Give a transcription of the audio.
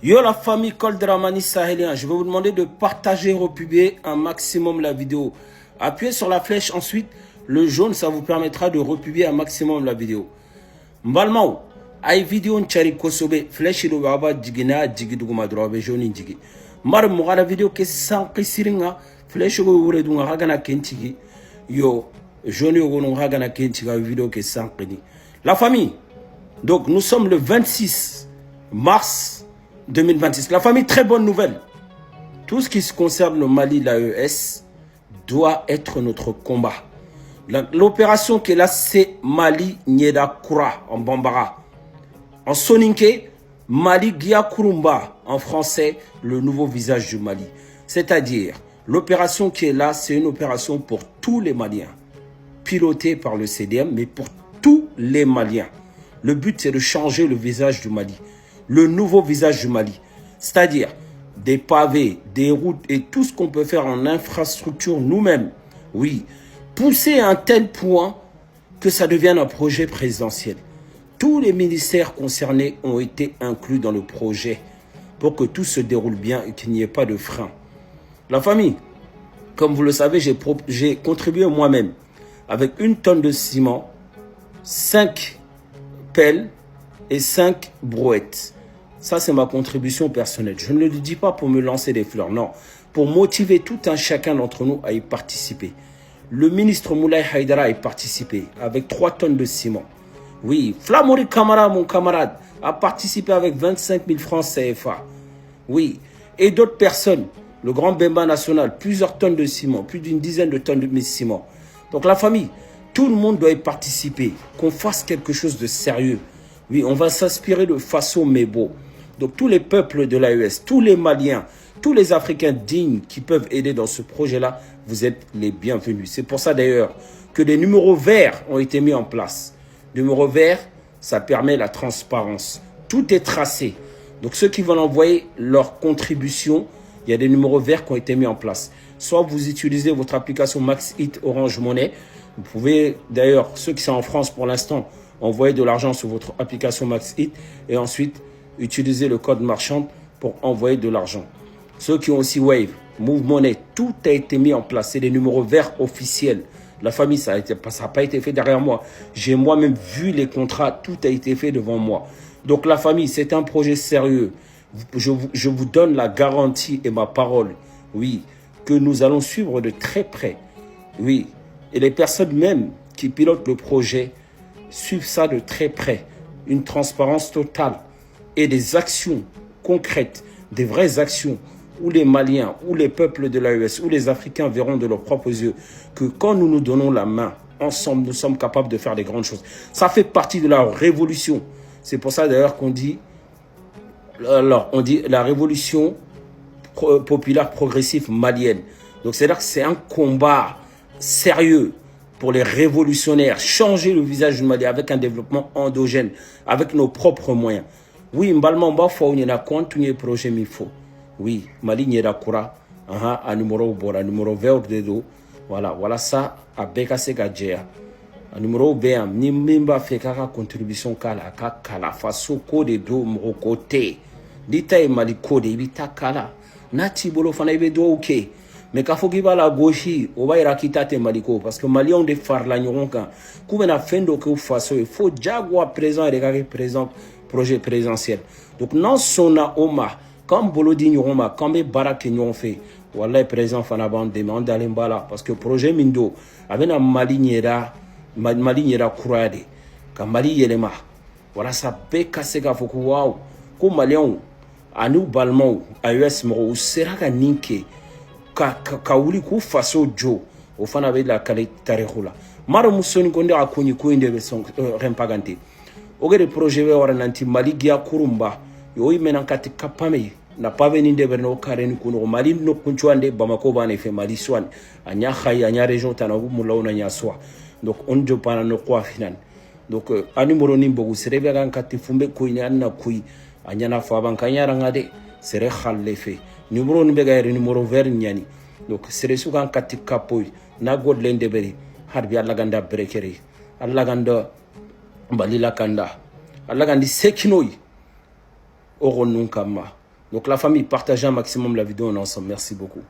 Yo la famille Col Dramani Sahélien, je vais vous demander de partager, republier un maximum la vidéo. Appuyez sur la flèche ensuite, le jaune, ça vous permettra de republier un maximum la vidéo. Mbalmao, ay vidéo nchari kosobe, flèche do baba jigina jigiduguma drobe jaune jigi. Mar mugara vidéo ke sanki siringa, flèche go wure dunga hagana kentigi. Yo, jaune go no hagana kentiga vidéo ke sanki. La famille, donc nous sommes le 26 mars 2026. La famille, très bonne nouvelle. Tout ce qui se concerne le Mali, l'AES, doit être notre combat. L'opération qui est là, c'est Mali Nyeda Koura en Bambara. En Soninké, Mali Gia Kurumba en français, le nouveau visage du Mali. C'est-à-dire, l'opération qui est là, c'est une opération pour tous les Maliens. Pilotée par le CDM, mais pour tous les Maliens. Le but, c'est de changer le visage du Mali. Le nouveau visage du Mali. C'est-à-dire des pavés, des routes et tout ce qu'on peut faire en infrastructure nous-mêmes. Oui, pousser à un tel point que ça devienne un projet présidentiel. Tous les ministères concernés ont été inclus dans le projet pour que tout se déroule bien et qu'il n'y ait pas de frein. La famille, comme vous le savez, j'ai contribué moi-même avec 1 tonne de ciment, 5 pelles et 5 brouettes. Ça, c'est ma contribution personnelle. Je ne le dis pas pour me lancer des fleurs, non. Pour motiver tout un chacun d'entre nous à y participer. Le ministre Moulay Haïdara a y participé avec 3 tonnes de ciment. Oui, Flamori Kamara, mon camarade, a participé avec 25 000 francs CFA. Oui, et d'autres personnes, le Grand Bemba National, plusieurs tonnes de ciment, plus d'une dizaine de tonnes de ciment. Donc la famille, tout le monde doit y participer, qu'on fasse quelque chose de sérieux. Oui, on va s'inspirer de Faso Mebo. Donc tous les peuples de l'AES, tous les Maliens, tous les Africains dignes qui peuvent aider dans ce projet-là, vous êtes les bienvenus. C'est pour ça d'ailleurs que des numéros verts ont été mis en place. Numéro vert, ça permet la transparence. Tout est tracé. Donc ceux qui veulent envoyer leur contribution, il y a des numéros verts qui ont été mis en place. Soit vous utilisez votre application MaxHit Orange Money. Vous pouvez d'ailleurs, ceux qui sont en France pour l'instant, envoyer de l'argent sur votre application MaxHit et ensuite utiliser le code marchand pour envoyer de l'argent. Ceux qui ont aussi Wave, Move Money, tout a été mis en place. C'est des numéros verts officiels. La famille, ça n'a pas été fait derrière moi. J'ai moi-même vu les contrats, tout a été fait devant moi. Donc la famille, c'est un projet sérieux. Je vous donne la garantie et ma parole, oui, que nous allons suivre de très près. Oui, et les personnes même qui pilotent le projet suivent ça de très près. Une transparence totale et des actions concrètes, des vraies actions où les Maliens, où les peuples de l'AES, où les Africains verront de leurs propres yeux que quand nous nous donnons la main, ensemble, nous sommes capables de faire des grandes choses. Ça fait partie de la révolution. C'est pour ça d'ailleurs qu'on dit, on dit la révolution populaire progressive malienne. Donc c'est-à-dire que c'est un combat sérieux pour les révolutionnaires, changer le visage du Mali avec un développement endogène, avec nos propres moyens. Oui, Mbalmamba faut y a continuer projet il faut. Oui, Mali Nyeda Koura, un numéro bora, numéro vert de dos. Voilà ça à Bekase Gadjea. Un numéro bien, ni mimba fait kaka contribution kala faso code do mo côté. Dita e Mali code ibita kala. Nati bolo fana ibe do OK. Mais quand faut qu'il va la gauche, on va y raquiter Maliko parce que Mali on défare la nyoronka. Koubena fendo que faso il faut jagwa présent et regarder présent projet présidentiel. Donc non sona oma comme Bolodi nyoroma comme barak nyon fait. Wallahi président fana ban demande d'aller bala parce que projet Mindo avec na Mali nyera Kourade ka Mali yelema. Voilà ça beka sega foku wow. Ko Malien anu balmau AES mo sera ka ninke ka wuli ku faso jo o fana be la kale tarihula maro musoni konde akunyi ko inde be son rempagante o gere projet be wara nanti Mali Gia Kurumba yo imena kati kapame na pave ni de berno kareni kuno Mali no kunchwande Bamako bane fe Mali swan anya khaya anya region tanabu mulauna nya swa donc on jo pana no kwa finan donc animoro nimbo serebe kan kati fumbe ko ina na kui anya na fa ban kanyara ngade sere khalle fe numéro ni bega numéro vert nyani donc sere su kan kati kapoy na god lende beri harbi alla ganda brekeri alla ganda balila kanda alla gandi sekinoy o gonun kama Donc la famille, partagez un maximum la vidéo, on est ensemble. Merci beaucoup.